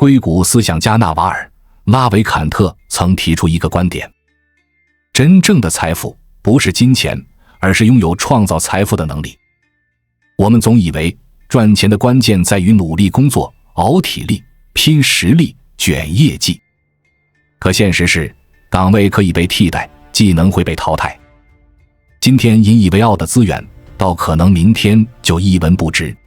硅谷思想家纳瓦尔·拉维坎特曾提出一个观点：真正的财富不是金钱，而是拥有创造财富的能力。我们总以为赚钱的关键在于努力工作、熬体力、拼实力、卷业绩。可现实是，岗位可以被替代，技能会被淘汰。今天引以为傲的资源，到可能明天就一文不值。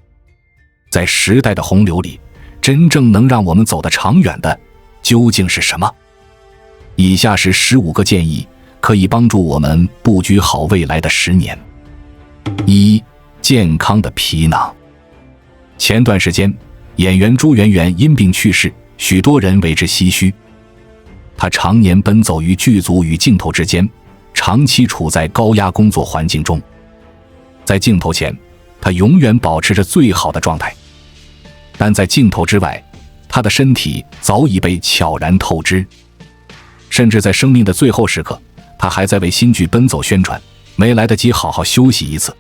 在时代的洪流里，真正能让我们走得长远的，究竟是什么？以下是15个建议，可以帮助我们布局好未来的10年。1、健康的皮囊。前段时间，演员朱媛媛因病去世，许多人为之唏嘘。她常年奔走于剧组与镜头之间，长期处在高压工作环境中。在镜头前，她永远保持着最好的状态，但在镜头之外，她的身体早已被悄然透支。甚至在生命的最后时刻，她还在为新剧奔走宣传，没来得及好好休息一次。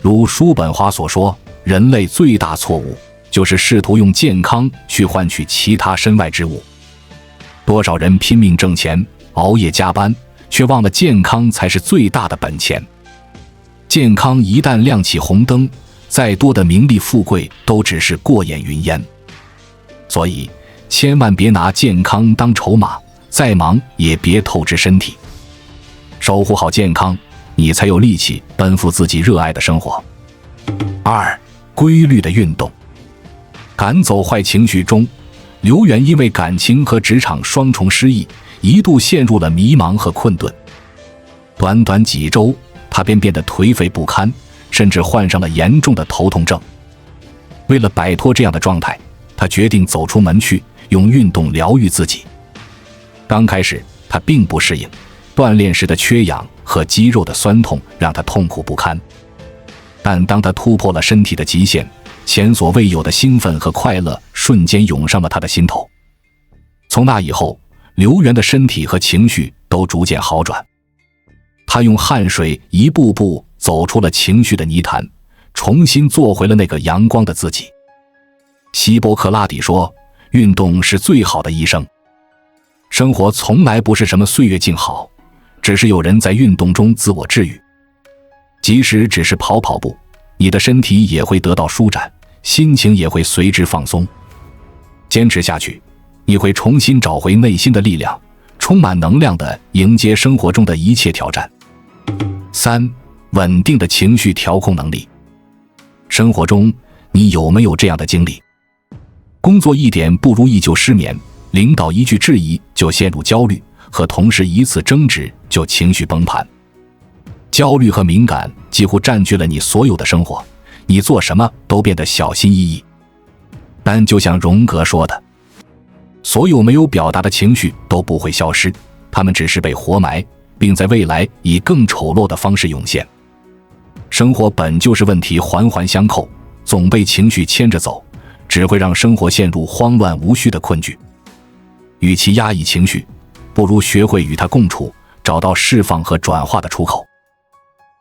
如叔本华所说，人类最大错误就是试图用健康去换取其他身外之物。多少人拼命挣钱，熬夜加班，却忘了健康才是最大的本钱。健康一旦亮起红灯，再多的名利富贵都只是过眼云烟。所以千万别拿健康当筹码，再忙也别透支身体。守护好健康，你才有力气奔赴自己热爱的生活。2、规律的运动。赶走坏情绪中，刘源因为感情和职场双重失意，一度陷入了迷茫和困顿。短短几周，他便变得颓废不堪，甚至患上了严重的头痛症。为了摆脱这样的状态，他决定走出门去，用运动疗愈自己。刚开始，他并不适应，锻炼时的缺氧和肌肉的酸痛让他痛苦不堪。但当他突破了身体的极限，前所未有的兴奋和快乐瞬间涌上了他的心头。从那以后，刘源的身体和情绪都逐渐好转。他用汗水一步步走出了情绪的泥潭，重新做回了那个阳光的自己。希波克拉底说，运动是最好的医生。生活从来不是什么岁月静好，只是有人在运动中自我治愈。即使只是跑跑步，你的身体也会得到舒展，心情也会随之放松。坚持下去，你会重新找回内心的力量，充满能量地迎接生活中的一切挑战。3、稳定的情绪调控能力。生活中，你有没有这样的经历？工作一点不如意就失眠，领导一句质疑就陷入焦虑，和同事一次争执就情绪崩盘。焦虑和敏感几乎占据了你所有的生活，你做什么都变得小心翼翼。但就像荣格说的，所有没有表达的情绪都不会消失，它们只是被活埋，并在未来以更丑陋的方式涌现。生活本就是问题环环相扣，总被情绪牵着走，只会让生活陷入慌乱无序的困局。与其压抑情绪，不如学会与它共处，找到释放和转化的出口。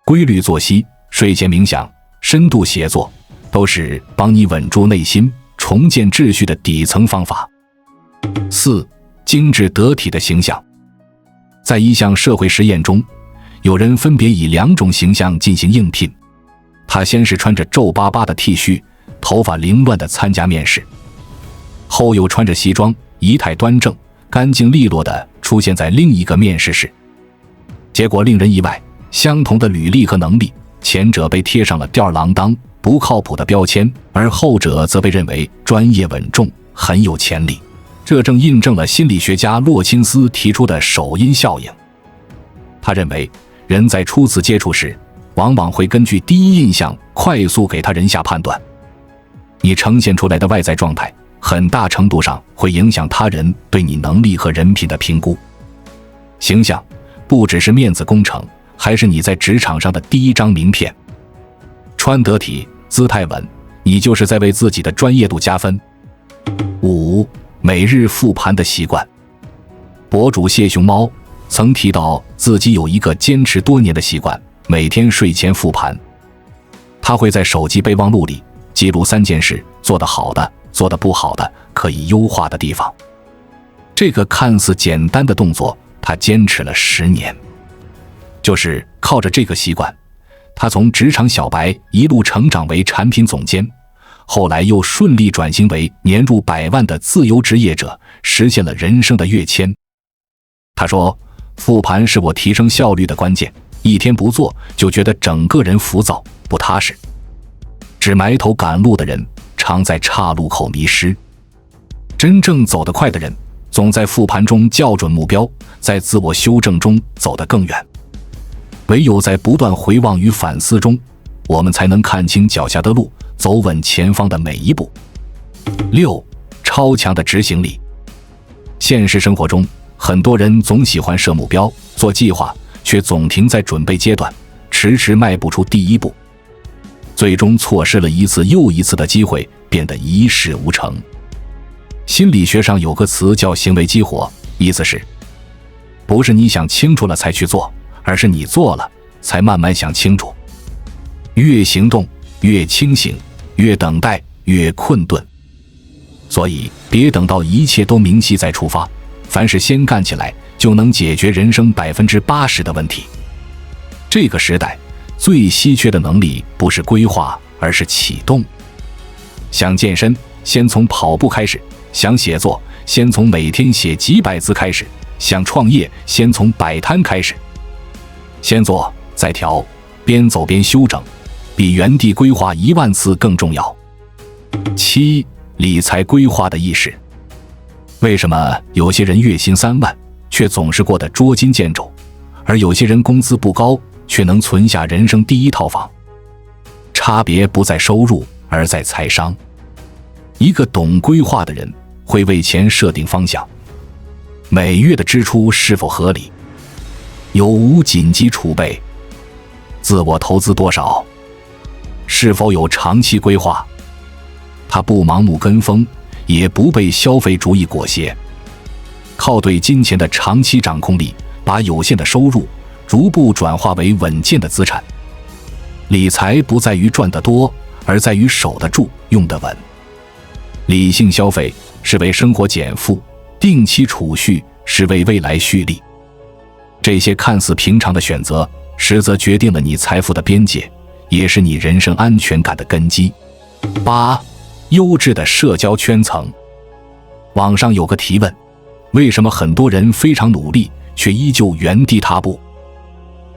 规律作息、睡前冥想、深度写作，都是帮你稳住内心、重建秩序的底层方法。4、精致得体的形象。在一项社会实验中，有人分别以2种形象进行应聘。他先是穿着皱巴巴的 T 恤，头发凌乱地参加面试，后又穿着西装，仪态端正、干净利落地出现在另一个面试室。结果令人意外，相同的履历和能力，前者被贴上了吊儿郎当、不靠谱的标签，而后者则被认为专业稳重、很有潜力。这正印证了心理学家洛钦斯提出的首因效应。他认为，人在初次接触时，往往会根据第一印象快速给他人下判断。你呈现出来的外在状态，很大程度上会影响他人对你能力和人品的评估。形象不只是面子工程，还是你在职场上的第一张名片。穿得体，姿态稳，你就是在为自己的专业度加分。5、每日复盘的习惯。博主谢熊猫曾提到自己有一个坚持多年的习惯，每天睡前复盘。他会在手机备忘录里记录3件事，做得好的、做得不好的、可以优化的地方。这个看似简单的动作，他坚持了10年。就是靠着这个习惯，他从职场小白一路成长为产品总监，后来又顺利转型为年入100万的自由职业者，实现了人生的跃迁。他说，复盘是我提升效率的关键，一天不做就觉得整个人浮躁不踏实。只埋头赶路的人常在岔路口迷失，真正走得快的人总在复盘中校准目标，在自我修正中走得更远。唯有在不断回望与反思中，我们才能看清脚下的路，走稳前方的每一步。6. 超强的执行力。现实生活中，很多人总喜欢设目标、做计划，却总停在准备阶段，迟迟迈不出第一步，最终错失了一次又一次的机会，变得一事无成。心理学上有个词叫行为激活，意思是不是你想清楚了才去做，而是你做了才慢慢想清楚。越行动越清醒，越等待越困顿。所以别等到一切都明晰再出发，凡是先干起来，就能解决人生80%的问题。这个时代最稀缺的能力不是规划，而是启动。想健身，先从跑步开始；想写作，先从每天写几百字开始；想创业，先从摆摊开始。先做再调，边走边修整，比原地规划1万次更重要。7. 理财规划的意识。为什么有些人月薪3万，却总是过得捉襟见肘，而有些人工资不高，却能存下人生第一套房？差别不在收入，而在财商。一个懂规划的人会为钱设定方向，每月的支出是否合理，有无紧急储备，自我投资多少，是否有长期规划。他不盲目跟风，也不被消费主义裹挟，靠对金钱的长期掌控力，把有限的收入逐步转化为稳健的资产。理财不在于赚得多，而在于守得住，用得稳。理性消费是为生活减负，定期储蓄是为未来蓄力。这些看似平常的选择，实则决定了你财富的边界，也是你人生安全感的根基。8. 优质的社交圈层。网上有个提问，为什么很多人非常努力，却依旧原地踏步？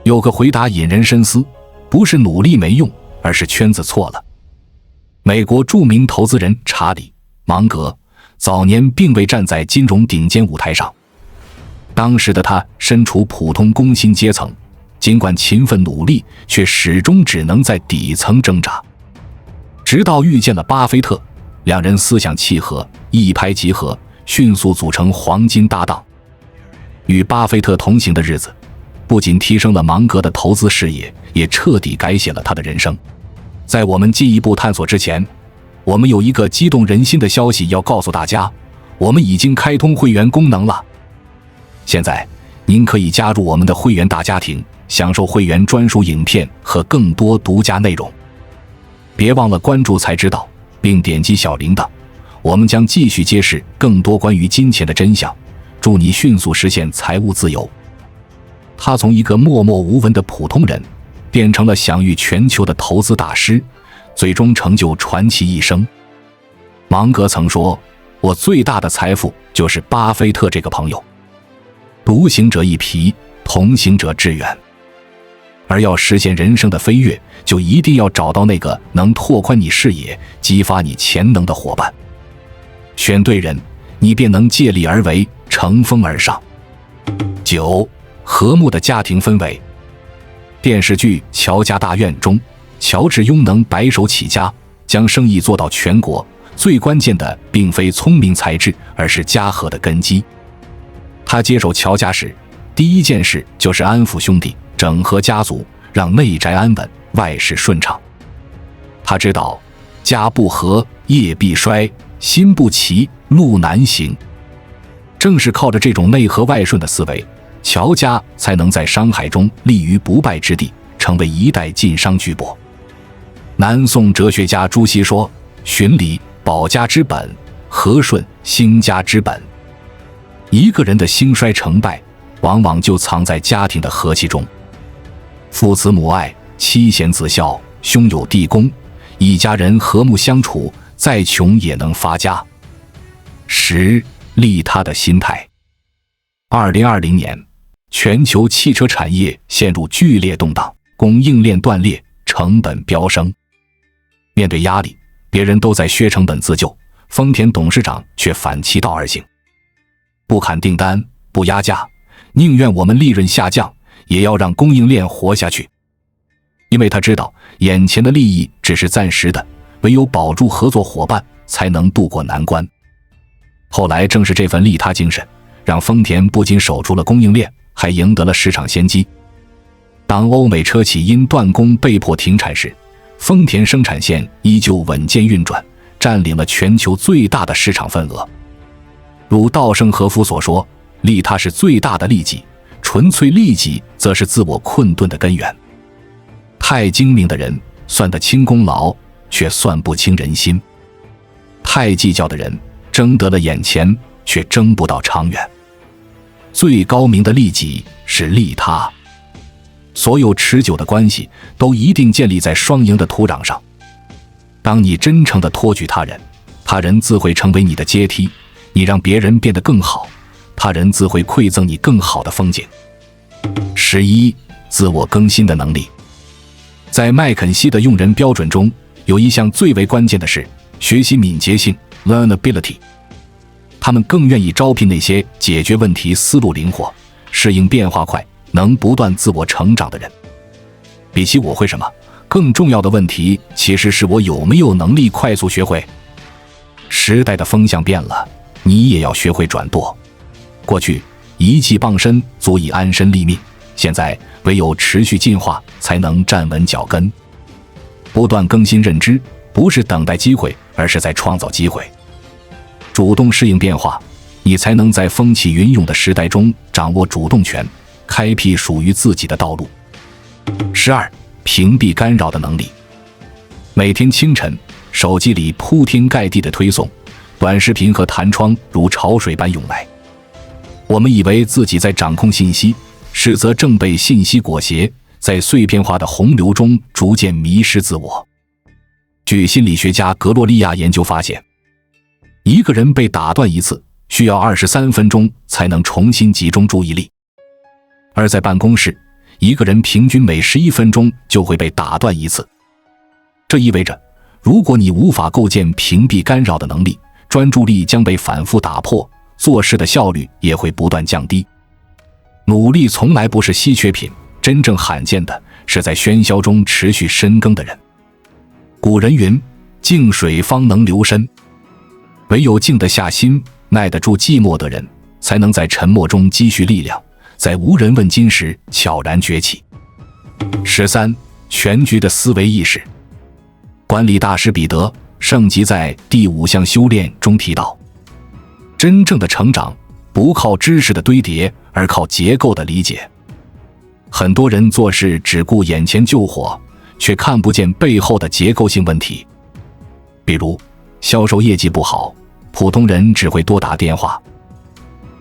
有个回答引人深思，不是努力没用，而是圈子错了。美国著名投资人查理·芒格早年并未站在金融顶尖舞台上，当时的他身处普通工薪阶层，尽管勤奋努力，却始终只能在底层挣扎。直到遇见了巴菲特，两人思想契合，一拍即合，迅速组成黄金搭档。与巴菲特同行的日子，不仅提升了芒格的投资视野，也彻底改写了他的人生。在我们进一步探索之前，我们有一个激动人心的消息要告诉大家，我们已经开通会员功能了。现在您可以加入我们的会员大家庭，享受会员专属影片和更多独家内容。别忘了关注才知道，并点击小铃铛，我们将继续揭示更多关于金钱的真相，助你迅速实现财务自由。他从一个默默无闻的普通人，变成了享誉全球的投资大师，最终成就传奇一生。芒格曾说，我最大的财富就是巴菲特这个朋友。独行者一匹，同行者致远。而要实现人生的飞跃，就一定要找到那个能拓宽你视野、激发你潜能的伙伴。选对人，你便能借力而为，乘风而上。9. 和睦的家庭氛围。电视剧《乔家大院》中，乔治·雍能白手起家，将生意做到全国。最关键的并非聪明才智，而是家和的根基。他接手乔家时，第一件事就是安抚兄弟，整合家族，让内宅安稳，外事顺畅。他知道，家不和，业必衰；心不齐，路难行。正是靠着这种内和外顺的思维，乔家才能在商海中立于不败之地，成为一代晋商巨擘。南宋哲学家朱熹说：循礼，保家之本；和顺兴家之本。一个人的兴衰成败，往往就藏在家庭的和气中。父慈母爱，妻贤子孝，兄友弟恭，一家人和睦相处，再穷也能发家。10. 利他的心态。2020年，全球汽车产业陷入剧烈动荡，供应链断裂，成本飙升。面对压力，别人都在削成本自救，丰田董事长却反其道而行，不砍订单，不压价，宁愿我们利润下降，也要让供应链活下去。因为他知道眼前的利益只是暂时的，唯有保住合作伙伴，才能渡过难关。后来正是这份利他精神，让丰田不仅守住了供应链，还赢得了市场先机。当欧美车企因断供被迫停产时，丰田生产线依旧稳健运转，占领了全球最大的市场份额。如稻盛和夫所说，利他是最大的利己，纯粹利己则是自我困顿的根源。太精明的人算得清功劳，却算不清人心；太计较的人争得了眼前，却争不到长远。最高明的利己是利他。所有持久的关系都一定建立在双赢的土壤上。当你真诚地托举他人，他人自会成为你的阶梯；你让别人变得更好，他人自会馈赠你更好的风景。11. 自我更新的能力。在麦肯锡的用人标准中，有一项最为关键的是学习敏捷性 （learnability）。他们更愿意招聘那些解决问题思路灵活、适应变化快、能不断自我成长的人。比起我会什么，更重要的问题其实是我有没有能力快速学会。时代的风向变了，你也要学会转舵。过去一技傍身足以安身立命，现在唯有持续进化才能站稳脚跟。不断更新认知，不是等待机会，而是在创造机会。主动适应变化，你才能在风起云涌的时代中掌握主动权，开辟属于自己的道路。12. 屏蔽干扰的能力。每天清晨，手机里铺天盖地的推送，短视频和弹窗如潮水般涌来。我们以为自己在掌控信息，实则正被信息裹挟，在碎片化的洪流中逐渐迷失自我。据心理学家格洛利亚研究发现，一个人被打断一次，需要23分钟才能重新集中注意力。而在办公室，一个人平均每11分钟就会被打断一次。这意味着，如果你无法构建屏蔽干扰的能力，专注力将被反复打破，做事的效率也会不断降低。努力从来不是稀缺品，真正罕见的是在喧嚣中持续深耕的人。古人云：静水方能流深。唯有静得下心，耐得住寂寞的人，才能在沉默中积蓄力量，在无人问津时悄然崛起。13. 全局的思维意识。管理大师彼得·圣吉在第5项修炼中提到，真正的成长不靠知识的堆叠，而靠结构的理解。很多人做事只顾眼前救火，却看不见背后的结构性问题。比如销售业绩不好，普通人只会多打电话，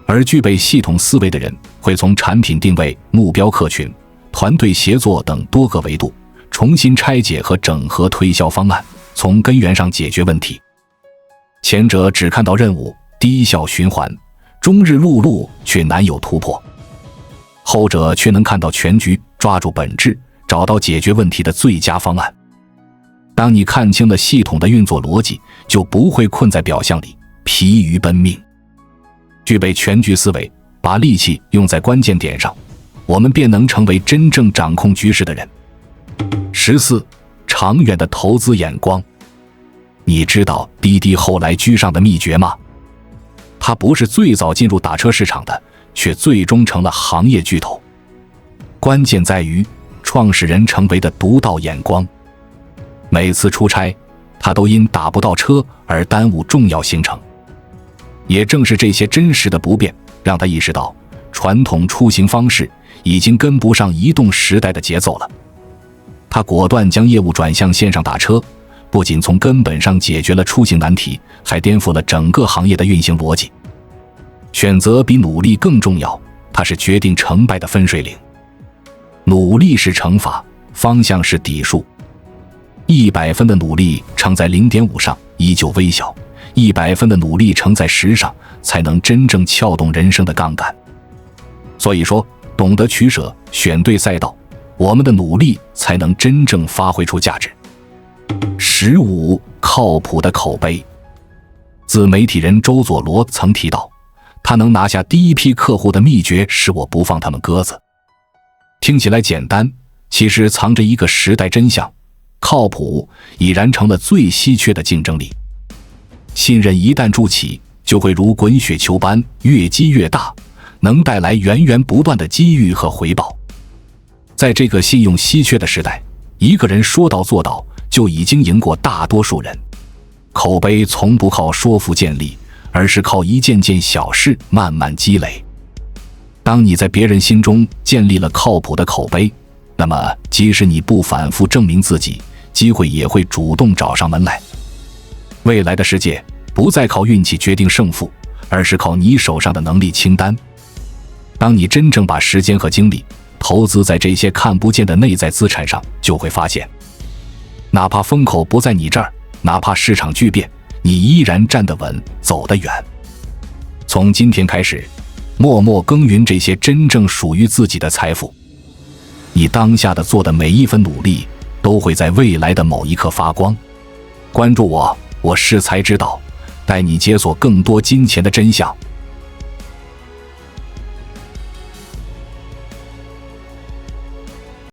而具备系统思维的人会从产品定位、目标客群、团队协作等多个维度重新拆解和整合推销方案，从根源上解决问题。前者只看到任务，低效循环，终日碌碌却难有突破，后者却能看到全局，抓住本质，找到解决问题的最佳方案。当你看清了系统的运作逻辑，就不会困在表象里，疲于奔命。具备全局思维，把力气用在关键点上，我们便能成为真正掌控局势的人。14. 长远的投资眼光。你知道滴滴后来居上的秘诀吗？它不是最早进入打车市场的，却最终成了行业巨头。关键在于创始人成为的独到眼光。每次出差，他都因打不到车而耽误重要行程。也正是这些真实的不便，让他意识到传统出行方式已经跟不上移动时代的节奏了。他果断将业务转向线上打车，不仅从根本上解决了出行难题，还颠覆了整个行业的运行逻辑。选择比努力更重要，它是决定成败的分水岭。努力是乘法，方向是底数。100分的努力乘在 0.5 上依旧微小，100分的努力乘在10上才能真正撬动人生的杠杆。所以说，懂得取舍，选对赛道，我们的努力才能真正发挥出价值。15. 靠谱的口碑。自媒体人周佐罗曾提到，他能拿下第一批客户的秘诀是我不放他们鸽子。听起来简单，其实藏着一个时代真相，靠谱已然成了最稀缺的竞争力。信任一旦筑起，就会如滚雪球般越积越大，能带来源源不断的机遇和回报。在这个信用稀缺的时代，一个人说到做到，就已经赢过大多数人。口碑从不靠说服建立，而是靠一件件小事慢慢积累。当你在别人心中建立了靠谱的口碑，那么即使你不反复证明自己，机会也会主动找上门来。未来的世界不再靠运气决定胜负，而是靠你手上的能力清单。当你真正把时间和精力投资在这些看不见的内在资产上，就会发现，哪怕风口不在你这儿，哪怕市场巨变，你依然站得稳，走得远。从今天开始，默默耕耘这些真正属于自己的财富。你当下的做的每一分努力，都会在未来的某一刻发光。关注我，我是才知道，带你解锁更多金钱的真相。